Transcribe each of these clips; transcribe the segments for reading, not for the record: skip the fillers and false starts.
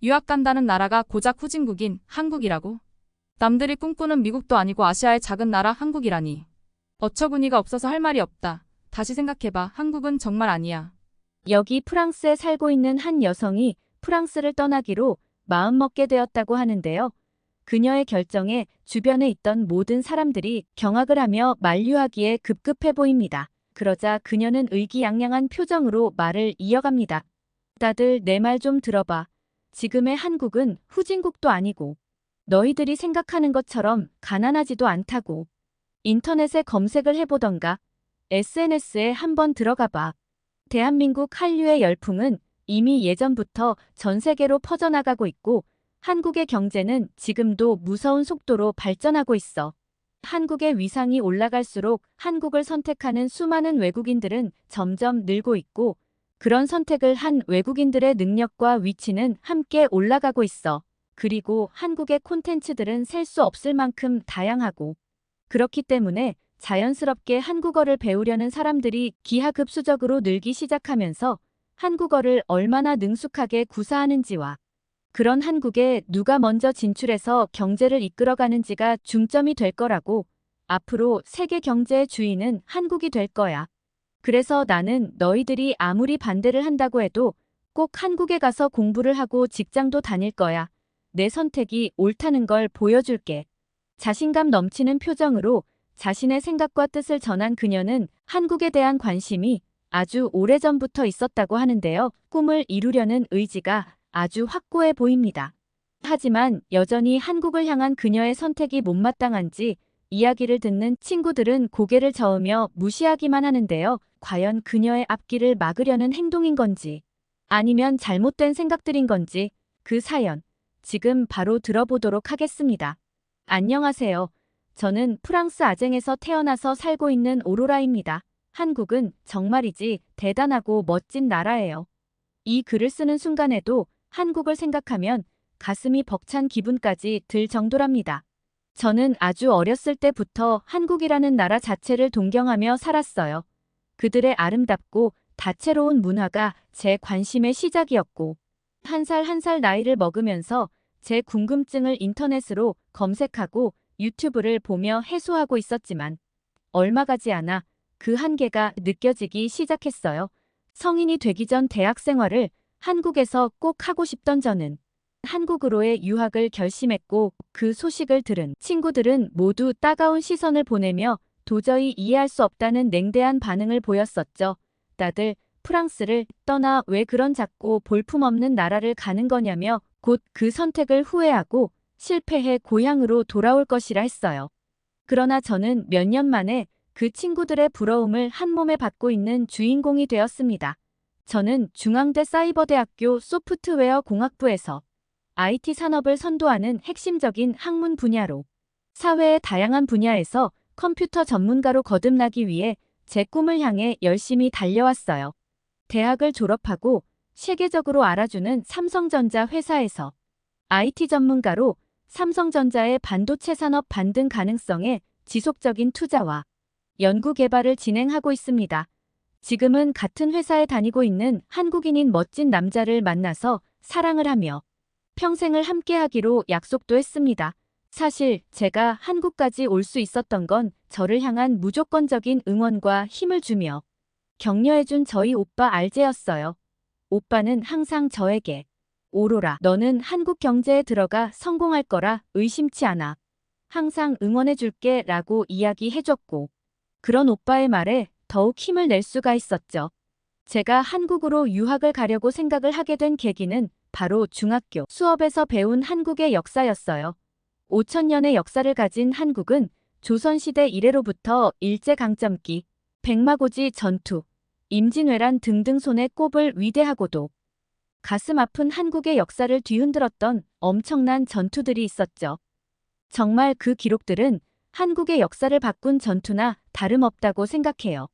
유학 간다는 나라가 고작 후진국인 한국이라고? 남들이 꿈꾸는 미국도 아니고 아시아의 작은 나라 한국이라니. 어처구니가 없어서 할 말이 없다. 다시 생각해봐. 한국은 정말 아니야. 여기 프랑스에 살고 있는 한 여성이 프랑스를 떠나기로 마음먹게 되었다고 하는데요. 그녀의 결정에 주변에 있던 모든 사람들이 경악을 하며 만류하기에 급급해 보입니다. 그러자 그녀는 의기양양한 표정으로 말을 이어갑니다. 다들 내 말 좀 들어봐. 지금의 한국은 후진국도 아니고 너희들이 생각하는 것처럼 가난하지도 않다고. 인터넷에 검색을 해보던가 SNS에 한번 들어가 봐. 대한민국 한류의 열풍은 이미 예전부터 전 세계로 퍼져나가고 있고 한국의 경제는 지금도 무서운 속도로 발전하고 있어. 한국의 위상이 올라갈수록 한국을 선택하는 수많은 외국인들은 점점 늘고 있고 그런 선택을 한 외국인들의 능력과 위치는 함께 올라가고 있어. 그리고 한국의 콘텐츠들은 셀 수 없을 만큼 다양하고 그렇기 때문에 자연스럽게 한국어를 배우려는 사람들이 기하급수적으로 늘기 시작하면서 한국어를 얼마나 능숙하게 구사하는지와 그런 한국에 누가 먼저 진출해서 경제를 이끌어가는지가 중점이 될 거라고. 앞으로 세계 경제의 주인은 한국이 될 거야. 그래서 나는 너희들이 아무리 반대를 한다고 해도 꼭 한국에 가서 공부를 하고 직장도 다닐 거야. 내 선택이 옳다는 걸 보여줄게. 자신감 넘치는 표정으로 자신의 생각과 뜻을 전한 그녀는 한국에 대한 관심이 아주 오래전부터 있었다고 하는데요. 꿈을 이루려는 의지가 아주 확고해 보입니다. 하지만 여전히 한국을 향한 그녀의 선택이 못마땅한지 이야기를 듣는 친구들은 고개를 저으며 무시하기만 하는데요. 과연 그녀의 앞길을 막으려는 행동인 건지 아니면 잘못된 생각들인 건지 그 사연 지금 바로 들어보도록 하겠습니다. 안녕하세요. 저는 프랑스 아쟁에서 태어나서 살고 있는 오로라입니다. 한국은 정말이지 대단하고 멋진 나라예요. 이 글을 쓰는 순간에도 한국을 생각하면 가슴이 벅찬 기분까지 들 정도랍니다. 저는 아주 어렸을 때부터 한국이라는 나라 자체를 동경하며 살았어요. 그들의 아름답고 다채로운 문화가 제 관심의 시작이었고 한 살 한 살 나이를 먹으면서 제 궁금증을 인터넷으로 검색하고 유튜브를 보며 해소하고 있었지만 얼마 가지 않아 그 한계가 느껴지기 시작했어요. 성인이 되기 전 대학 생활을 한국에서 꼭 하고 싶던 저는 한국으로의 유학을 결심했고 그 소식을 들은 친구들은 모두 따가운 시선을 보내며 도저히 이해할 수 없다는 냉대한 반응을 보였었죠. 다들 프랑스를 떠나 왜 그런 작고 볼품없는 나라를 가는 거냐며 곧 그 선택을 후회하고 실패해 고향으로 돌아올 것이라 했어요. 그러나 저는 몇 년 만에 그 친구들의 부러움을 한몸에 받고 있는 주인공이 되었습니다. 저는 중앙대 사이버대학교 소프트웨어 공학부에서 IT 산업을 선도하는 핵심적인 학문 분야로 사회의 다양한 분야에서 컴퓨터 전문가로 거듭나기 위해 제 꿈을 향해 열심히 달려왔어요. 대학을 졸업하고 세계적으로 알아주는 삼성전자 회사에서 IT 전문가로 삼성전자의 반도체 산업 반등 가능성에 지속적인 투자와 연구 개발을 진행하고 있습니다. 지금은 같은 회사에 다니고 있는 한국인인 멋진 남자를 만나서 사랑을 하며 평생을 함께하기로 약속도 했습니다. 사실 제가 한국까지 올 수 있었던 건 저를 향한 무조건적인 응원과 힘을 주며 격려해준 저희 오빠 알제였어요. 오빠는 항상 저에게 오로라, 너는 한국 경제에 들어가 성공할 거라 의심치 않아. 항상 응원해줄게 라고 이야기해줬고 그런 오빠의 말에 더욱 힘을 낼 수가 있었죠. 제가 한국으로 유학을 가려고 생각을 하게 된 계기는 바로 중학교 수업에서 배운 한국의 역사였어요. 5천년의 역사를 가진 한국은 조선시대 이래로부터 일제강점기, 백마고지 전투, 임진왜란 등등 손에 꼽을 위대하고도 가슴 아픈 한국의 역사를 뒤흔들었던 엄청난 전투들이 있었죠. 정말 그 기록들은 한국의 역사를 바꾼 전투나 다름없다고 생각해요.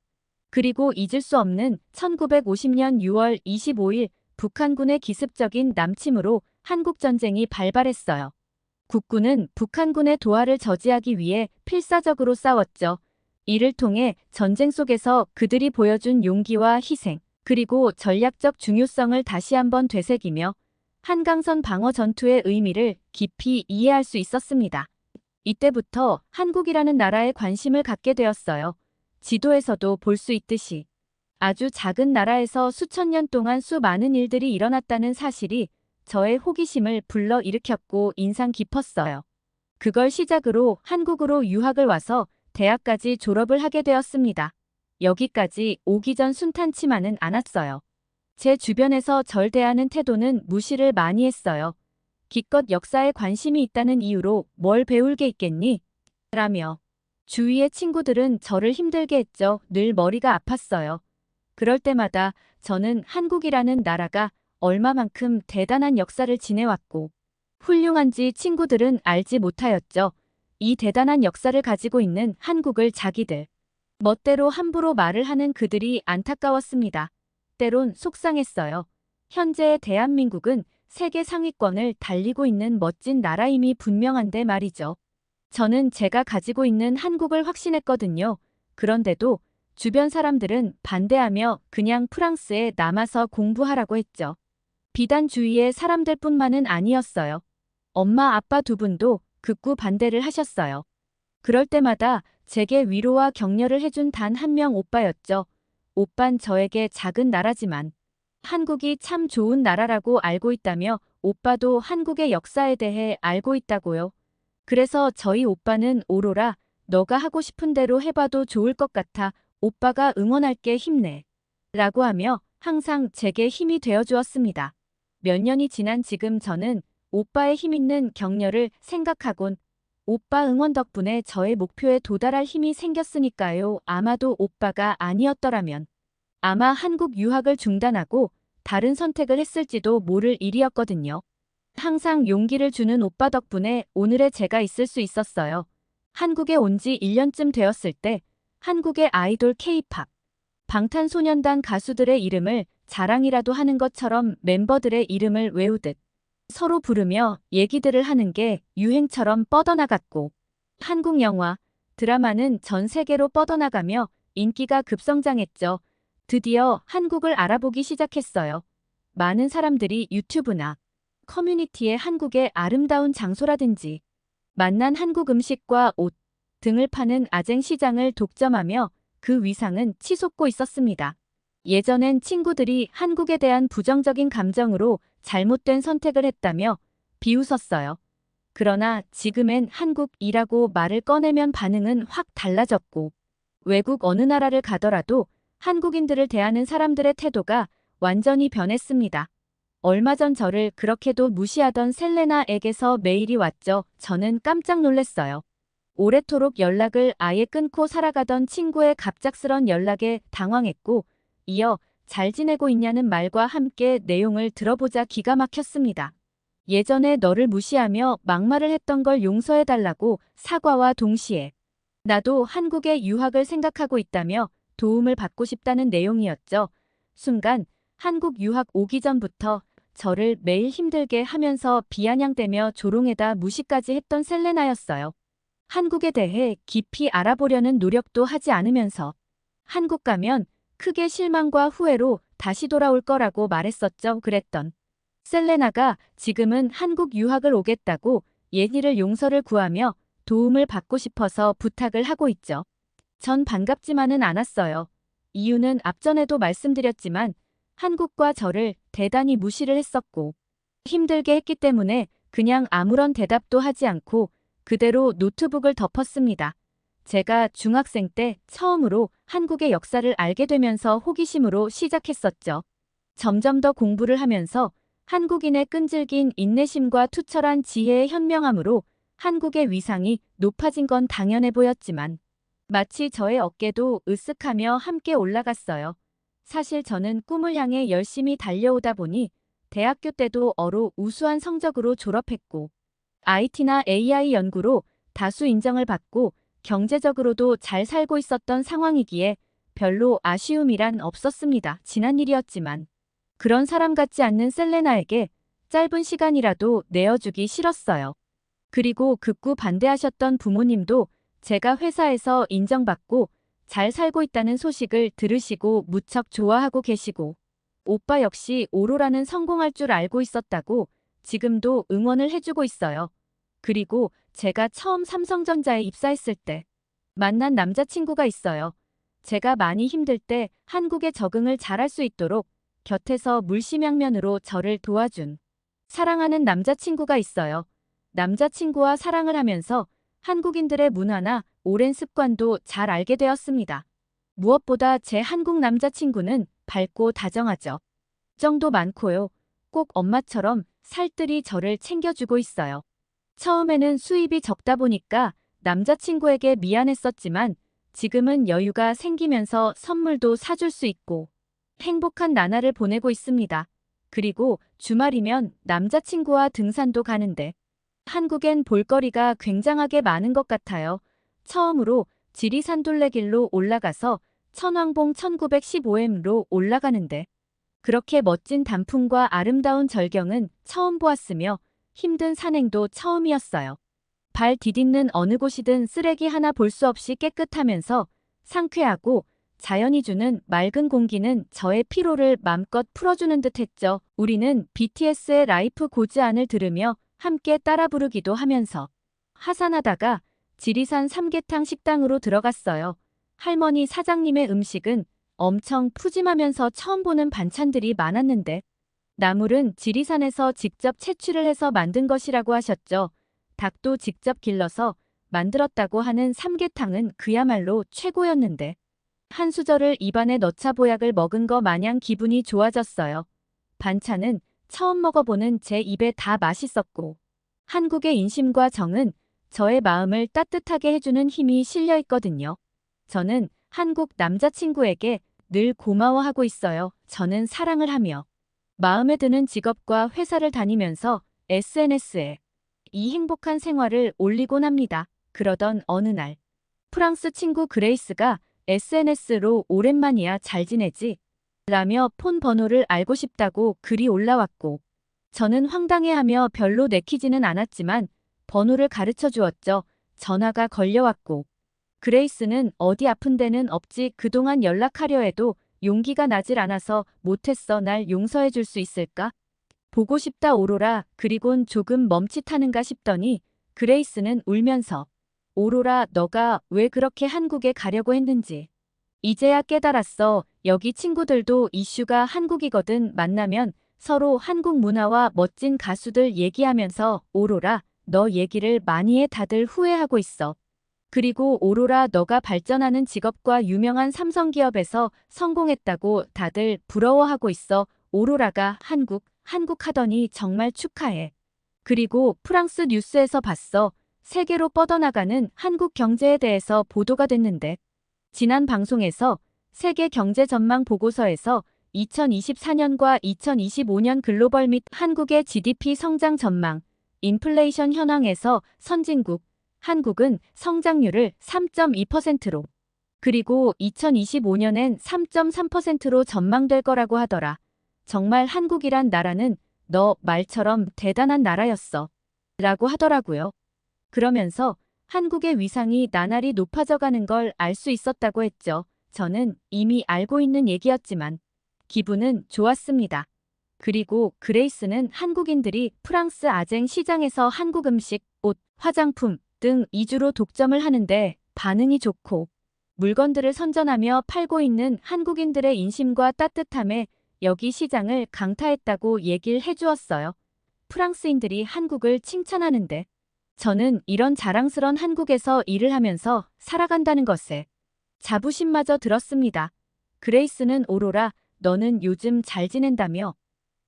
그리고 잊을 수 없는 1950년 6월 25일 북한군의 기습적인 남침으로 한국전쟁이 발발했어요. 국군은 북한군의 도하를 저지하기 위해 필사적으로 싸웠죠. 이를 통해 전쟁 속에서 그들이 보여준 용기와 희생, 그리고 전략적 중요성을 다시 한번 되새기며 한강선 방어 전투의 의미를 깊이 이해할 수 있었습니다. 이때부터 한국이라는 나라에 관심을 갖게 되었어요. 지도에서도 볼 수 있듯이 아주 작은 나라에서 수천 년 동안 수많은 일들이 일어났다는 사실이 저의 호기심을 불러일으켰고 인상 깊었어요. 그걸 시작으로 한국으로 유학을 와서 대학까지 졸업을 하게 되었습니다. 여기까지 오기 전 순탄치만은 않았어요. 제 주변에서 절 대하는 태도는 무시를 많이 했어요. 기껏 역사에 관심이 있다는 이유로 뭘 배울 게 있겠니? 라며 주위의 친구들은 저를 힘들게 했죠. 늘 머리가 아팠어요. 그럴 때마다 저는 한국이라는 나라가 얼마만큼 대단한 역사를 지내왔고 훌륭한지 친구들은 알지 못하였죠. 이 대단한 역사를 가지고 있는 한국을 자기들 멋대로 함부로 말을 하는 그들이 안타까웠습니다. 때론 속상했어요. 현재의 대한민국은 세계 상위권을 달리고 있는 멋진 나라임이 분명한데 말이죠. 저는 제가 가지고 있는 한국을 확신했거든요. 그런데도 주변 사람들은 반대하며 그냥 프랑스에 남아서 공부하라고 했죠. 비단 주위의 사람들뿐만은 아니었어요. 엄마 아빠 두 분도 극구 반대를 하셨어요. 그럴 때마다 제게 위로와 격려를 해준 단 한 명 오빠였죠. 오빤 저에게 작은 나라지만 한국이 참 좋은 나라라고 알고 있다며 오빠도 한국의 역사에 대해 알고 있다고요. 그래서 저희 오빠는 오로라, 너가 하고 싶은 대로 해봐도 좋을 것 같아. 오빠가 응원할게 힘내. 라고 하며 항상 제게 힘이 되어 주었습니다. 몇 년이 지난 지금 저는 오빠의 힘있는 격려를 생각하곤 오빠 응원 덕분에 저의 목표에 도달할 힘이 생겼으니까요. 아마도 오빠가 아니었더라면 아마 한국 유학을 중단하고 다른 선택을 했을지도 모를 일이었거든요. 항상 용기를 주는 오빠 덕분에 오늘의 제가 있을 수 있었어요. 한국에 온 지 1년쯤 되었을 때 한국의 아이돌 K-팝, 방탄소년단 가수들의 이름을 자랑이라도 하는 것처럼 멤버들의 이름을 외우듯 서로 부르며 얘기들을 하는 게 유행처럼 뻗어나갔고 한국 영화, 드라마는 전 세계로 뻗어나가며 인기가 급성장했죠. 드디어 한국을 알아보기 시작했어요. 많은 사람들이 유튜브나 커뮤니티에 한국의 아름다운 장소라든지 맛난 한국 음식과 옷 등을 파는 아쟁 시장을 독점하며 그 위상은 치솟고 있었습니다. 예전엔 친구들이 한국에 대한 부정적인 감정으로 잘못된 선택을 했다며 비웃었어요. 그러나 지금엔 한국이라고 말을 꺼내면 반응은 확 달라졌고 외국 어느 나라를 가더라도 한국인들을 대하는 사람들의 태도가 완전히 변했습니다. 얼마 전 저를 그렇게도 무시하던 셀레나에게서 메일이 왔죠. 저는 깜짝 놀랐어요. 오래도록 연락을 아예 끊고 살아가던 친구의 갑작스런 연락에 당황했고 이어 잘 지내고 있냐는 말과 함께 내용을 들어보자 기가 막혔습니다. 예전에 너를 무시하며 막말을 했던 걸 용서해달라고 사과와 동시에 나도 한국에 유학을 생각하고 있다며 도움을 받고 싶다는 내용이었죠. 순간 한국 유학 오기 전부터 저를 매일 힘들게 하면서 비아냥대며 조롱에다 무시까지 했던 셀레나였어요. 한국에 대해 깊이 알아보려는 노력도 하지 않으면서 한국 가면 크게 실망과 후회로 다시 돌아올 거라고 말했었죠. 그랬던 셀레나가 지금은 한국 유학을 오겠다고 예니를 용서를 구하며 도움을 받고 싶어서 부탁을 하고 있죠. 전 반갑지만은 않았어요. 이유는 앞전에도 말씀드렸지만 한국과 저를 대단히 무시를 했었고 힘들게 했기 때문에 그냥 아무런 대답도 하지 않고 그대로 노트북을 덮었습니다. 제가 중학생 때 처음으로 한국의 역사를 알게 되면서 호기심으로 시작했었죠. 점점 더 공부를 하면서 한국인의 끈질긴 인내심과 투철한 지혜의 현명함으로 한국의 위상이 높아진 건 당연해 보였지만 마치 저의 어깨도 으쓱하며 함께 올라갔어요. 사실 저는 꿈을 향해 열심히 달려오다 보니 대학교 때도 어로 우수한 성적으로 졸업했고 IT나 AI 연구로 다수 인정을 받고 경제적으로도 잘 살고 있었던 상황이기에 별로 아쉬움이란 없었습니다. 지난 일이었지만 그런 사람 같지 않는 셀레나에게 짧은 시간이라도 내어주기 싫었어요. 그리고 극구 반대하셨던 부모님도 제가 회사에서 인정받고 잘 살고 있다는 소식을 들으시고 무척 좋아하고 계시고 오빠 역시 오로라는 성공할 줄 알고 있었다고 지금도 응원을 해주고 있어요. 그리고 제가 처음 삼성전자에 입사했을 때 만난 남자친구가 있어요. 제가 많이 힘들 때 한국에 적응을 잘할 수 있도록 곁에서 물심양면으로 저를 도와준 사랑하는 남자친구가 있어요. 남자친구와 사랑을 하면서 한국인들의 문화나 오랜 습관도 잘 알게 되었습니다. 무엇보다 제 한국 남자친구는 밝고 다정하죠. 정도 많고요. 꼭 엄마처럼 살뜰히 저를 챙겨주고 있어요. 처음에는 수입이 적다 보니까 남자친구에게 미안했었지만 지금은 여유가 생기면서 선물도 사줄 수 있고 행복한 나날을 보내고 있습니다. 그리고 주말이면 남자친구와 등산도 가는데 한국엔 볼거리가 굉장하게 많은 것 같아요. 처음으로 지리산 둘레길로 올라가서 천왕봉 1915m로 올라가는데 그렇게 멋진 단풍과 아름다운 절경은 처음 보았으며 힘든 산행도 처음이었어요. 발 디딛는 어느 곳이든 쓰레기 하나 볼 수 없이 깨끗하면서 상쾌하고 자연이 주는 맑은 공기는 저의 피로를 맘껏 풀어주는 듯 했죠. 우리는 BTS의 라이프 고즈안을 들으며 함께 따라 부르기도 하면서 하산하다가 지리산 삼계탕 식당으로 들어갔어요. 할머니 사장님의 음식은 엄청 푸짐하면서 처음 보는 반찬들이 많았는데 나물은 지리산에서 직접 채취를 해서 만든 것이라고 하셨죠. 닭도 직접 길러서 만들었다고 하는 삼계탕은 그야말로 최고였는데 한 수저를 입안에 넣자 보약을 먹은 거 마냥 기분이 좋아졌어요. 반찬은 처음 먹어보는 제 입에 다 맛있었고 한국의 인심과 정은 저의 마음을 따뜻하게 해주는 힘이 실려 있거든요. 저는 한국 남자친구에게 늘 고마워하고 있어요. 저는 사랑을 하며 마음에 드는 직업과 회사를 다니면서 SNS에 이 행복한 생활을 올리곤 합니다. 그러던 어느 날 프랑스 친구 그레이스가 SNS로 오랜만이야 잘 지내지? 라며 폰 번호를 알고 싶다고 글이 올라왔고 저는 황당해하며 별로 내키지는 않았지만 번호를 가르쳐 주었죠. 전화가 걸려왔고 그레이스는 어디 아픈 데는 없지 그동안 연락하려 해도 용기가 나질 않아서 못했어. 날 용서해 줄 수 있을까? 보고 싶다 오로라. 그리곤 조금 멈칫하는가 싶더니 그레이스는 울면서 오로라 너가 왜 그렇게 한국에 가려고 했는지 이제야 깨달았어. 여기 친구들도 이슈가 한국이거든. 만나면 서로 한국 문화와 멋진 가수들 얘기하면서 오로라 너 얘기를 많이 해. 다들 후회하고 있어. 그리고 오로라 너가 발전하는 직업과 유명한 삼성기업에서 성공했다고 다들 부러워하고 있어. 오로라가 한국 하더니 정말 축하해. 그리고 프랑스 뉴스에서 봤어. 세계로 뻗어나가는 한국 경제에 대해서 보도가 됐는데 지난 방송에서 세계 경제 전망 보고서에서 2024년과 2025년 글로벌 및 한국의 GDP 성장 전망, 인플레이션 현황에서 선진국, 한국은 성장률을 3.2%로 그리고 2025년엔 3.3%로 전망될 거라고 하더라. 정말 한국이란 나라는 너 말처럼 대단한 나라였어. 라고 하더라고요. 그러면서 한국의 위상이 나날이 높아져 가는 걸 알 수 있었다고 했죠. 저는 이미 알고 있는 얘기였지만 기분은 좋았습니다. 그리고 그레이스는 한국인들이 프랑스 아쟁 시장에서 한국 음식, 옷, 화장품 등 이주로 독점을 하는데 반응이 좋고 물건들을 선전하며 팔고 있는 한국인들의 인심과 따뜻함에 여기 시장을 강타했다고 얘기를 해주었어요. 프랑스인들이 한국을 칭찬하는데 저는 이런 자랑스런 한국에서 일을 하면서 살아간다는 것에 자부심마저 들었습니다. 그레이스는 오로라, 너는 요즘 잘 지낸다며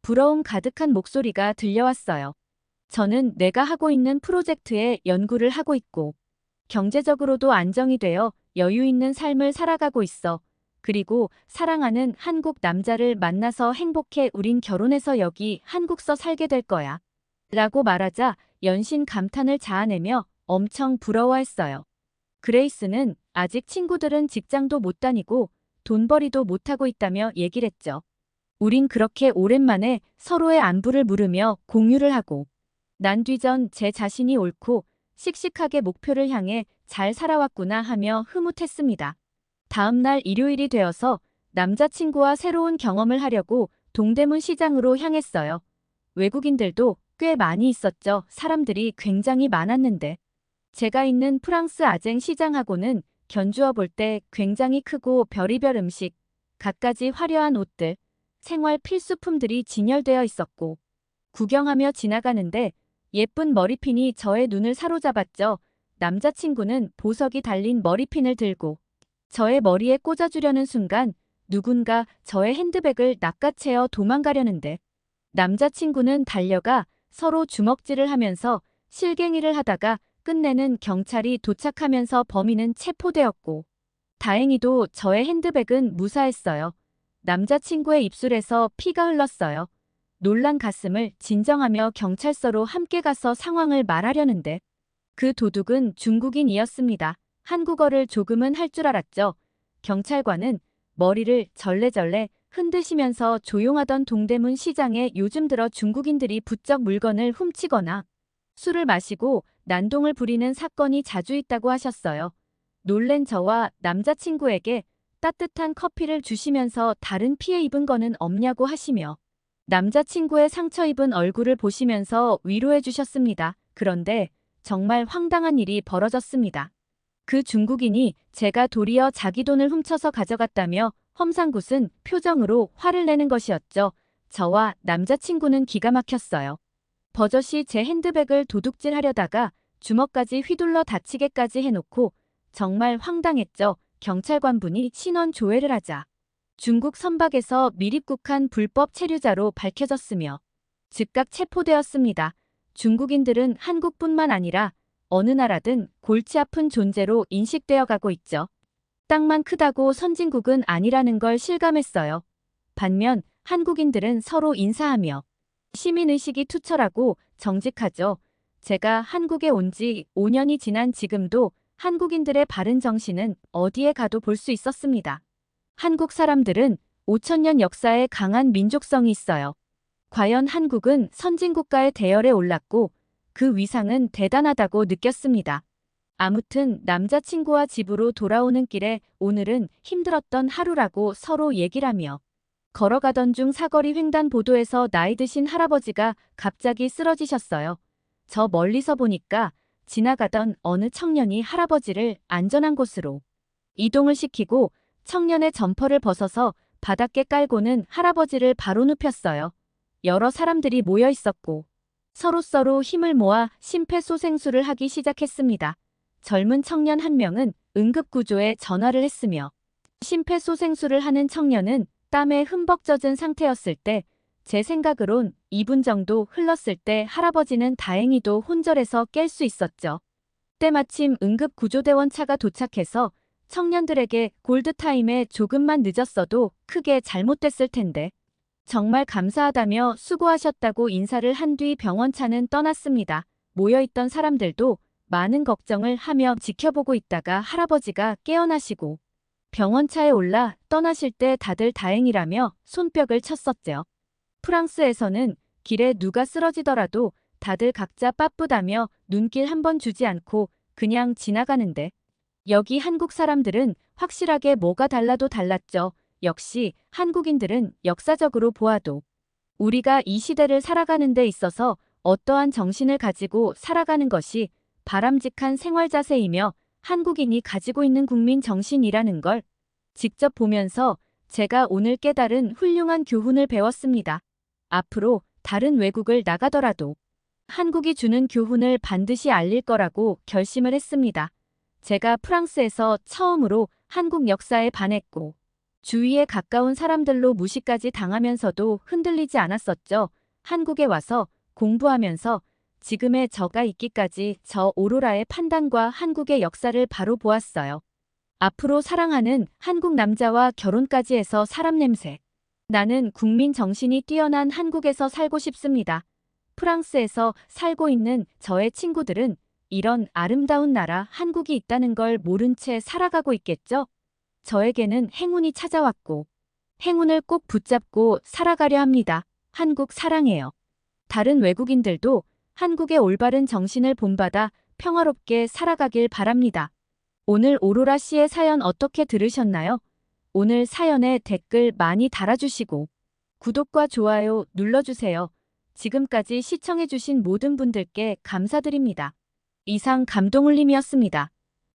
부러움 가득한 목소리가 들려왔어요. 저는 내가 하고 있는 프로젝트에 연구를 하고 있고 경제적으로도 안정이 되어 여유 있는 삶을 살아가고 있어. 그리고 사랑하는 한국 남자를 만나서 행복해. 우린 결혼해서 여기 한국서 살게 될 거야. 라고 말하자 연신 감탄을 자아내며 엄청 부러워했어요. 그레이스는 아직 친구들은 직장도 못 다니고 돈벌이도 못하고 있다며 얘기를 했죠. 우린 그렇게 오랜만에 서로의 안부를 물으며 공유를 하고 난 뒤전 제 자신이 옳고 씩씩하게 목표를 향해 잘 살아왔구나 하며 흐뭇했습니다. 다음 날 일요일이 되어서 남자친구와 새로운 경험을 하려고 동대문 시장으로 향했어요. 외국인들도 꽤 많이 있었죠. 사람들이 굉장히 많았는데. 제가 있는 프랑스 아쟁 시장하고는 견주어 볼 때 굉장히 크고 별의별 음식, 갖가지 화려한 옷들, 생활 필수품들이 진열되어 있었고, 구경하며 지나가는데 예쁜 머리핀이 저의 눈을 사로잡았죠. 남자친구는 보석이 달린 머리핀을 들고 저의 머리에 꽂아주려는 순간 누군가 저의 핸드백을 낚아채어 도망가려는데 남자친구는 달려가 서로 주먹질을 하면서 실갱이를 하다가 끝내는 경찰이 도착하면서 범인은 체포되었고 다행히도 저의 핸드백은 무사했어요. 남자친구의 입술에서 피가 흘렀어요. 놀란 가슴을 진정하며 경찰서로 함께 가서 상황을 말하려는데 그 도둑은 중국인이었습니다. 한국어를 조금은 할 줄 알았죠. 경찰관은 머리를 절레절레 흔드시면서 조용하던 동대문 시장에 요즘 들어 중국인들이 부쩍 물건을 훔치거나 술을 마시고 난동을 부리는 사건이 자주 있다고 하셨어요. 놀란 저와 남자친구에게 따뜻한 커피를 주시면서 다른 피해 입은 거는 없냐고 하시며 남자친구의 상처 입은 얼굴을 보시면서 위로해 주셨습니다. 그런데 정말 황당한 일이 벌어졌습니다. 그 중국인이 제가 도리어 자기 돈을 훔쳐서 가져갔다며 험상궂은 표정으로 화를 내는 것이었죠. 저와 남자친구는 기가 막혔어요. 버젓이 제 핸드백을 도둑질하려다가 주먹까지 휘둘러 다치게까지 해놓고 정말 황당했죠. 경찰관분이 신원 조회를 하자 중국 선박에서 미립국한 불법 체류자로 밝혀졌으며 즉각 체포되었습니다. 중국인들은 한국뿐만 아니라 어느 나라든 골치 아픈 존재로 인식되어 가고 있죠. 땅만 크다고 선진국은 아니라는 걸 실감했어요. 반면 한국인들은 서로 인사하며 시민의식이 투철하고 정직하죠. 제가 한국에 온 지 5년이 지난 지금도 한국인들의 바른 정신은 어디에 가도 볼 수 있었습니다. 한국 사람들은 5천년 역사에 강한 민족성이 있어요. 과연 한국은 선진국가의 대열에 올랐고 그 위상은 대단하다고 느꼈습니다. 아무튼 남자친구와 집으로 돌아오는 길에 오늘은 힘들었던 하루라고 서로 얘기를 하며 걸어가던 중 사거리 횡단보도에서 나이 드신 할아버지가 갑자기 쓰러지셨어요. 저 멀리서 보니까 지나가던 어느 청년이 할아버지를 안전한 곳으로 이동을 시키고 청년의 점퍼를 벗어서 바닥에 깔고는 할아버지를 바로 눕혔어요. 여러 사람들이 모여 있었고 서로서로 힘을 모아 심폐소생술을 하기 시작했습니다. 젊은 청년 한 명은 응급구조에 전화를 했으며 심폐소생술을 하는 청년은 땀에 흠뻑 젖은 상태였을 때 제 생각으론 2분 정도 흘렀을 때 할아버지는 다행히도 혼절에서 깰 수 있었죠. 때마침 응급구조대원 차가 도착해서 청년들에게 골드타임에 조금만 늦었어도 크게 잘못됐을 텐데 정말 감사하다며 수고하셨다고 인사를 한 뒤 병원차는 떠났습니다. 모여있던 사람들도 많은 걱정을 하며 지켜보고 있다가 할아버지가 깨어나시고 병원차에 올라 떠나실 때 다들 다행이라며 손뼉을 쳤었죠. 프랑스에서는 길에 누가 쓰러지더라도 다들 각자 빠쁘다며 눈길 한 번 주지 않고 그냥 지나가는데 여기 한국 사람들은 확실하게 뭐가 달라도 달랐죠. 역시 한국인들은 역사적으로 보아도 우리가 이 시대를 살아가는 데 있어서 어떠한 정신을 가지고 살아가는 것이 바람직한 생활 자세이며 한국인이 가지고 있는 국민 정신이라는 걸 직접 보면서 제가 오늘 깨달은 훌륭한 교훈을 배웠습니다. 앞으로 다른 외국을 나가더라도 한국이 주는 교훈을 반드시 알릴 거라고 결심을 했습니다. 제가 프랑스에서 처음으로 한국 역사에 반했고 주위에 가까운 사람들로 무시까지 당하면서도 흔들리지 않았었죠. 한국에 와서 공부하면서 지금의 저가 있기까지 저 오로라의 판단과 한국의 역사를 바로 보았어요. 앞으로 사랑하는 한국 남자와 결혼까지 해서 사람 냄새. 나는 국민 정신이 뛰어난 한국에서 살고 싶습니다. 프랑스에서 살고 있는 저의 친구들은 이런 아름다운 나라 한국이 있다는 걸 모른 채 살아가고 있겠죠? 저에게는 행운이 찾아왔고 행운을 꼭 붙잡고 살아가려 합니다. 한국 사랑해요. 다른 외국인들도 한국의 올바른 정신을 본받아 평화롭게 살아가길 바랍니다. 오늘 오로라 씨의 사연 어떻게 들으셨나요? 오늘 사연에 댓글 많이 달아주시고 구독과 좋아요 눌러주세요. 지금까지 시청해주신 모든 분들께 감사드립니다. 이상 감동울림이었습니다.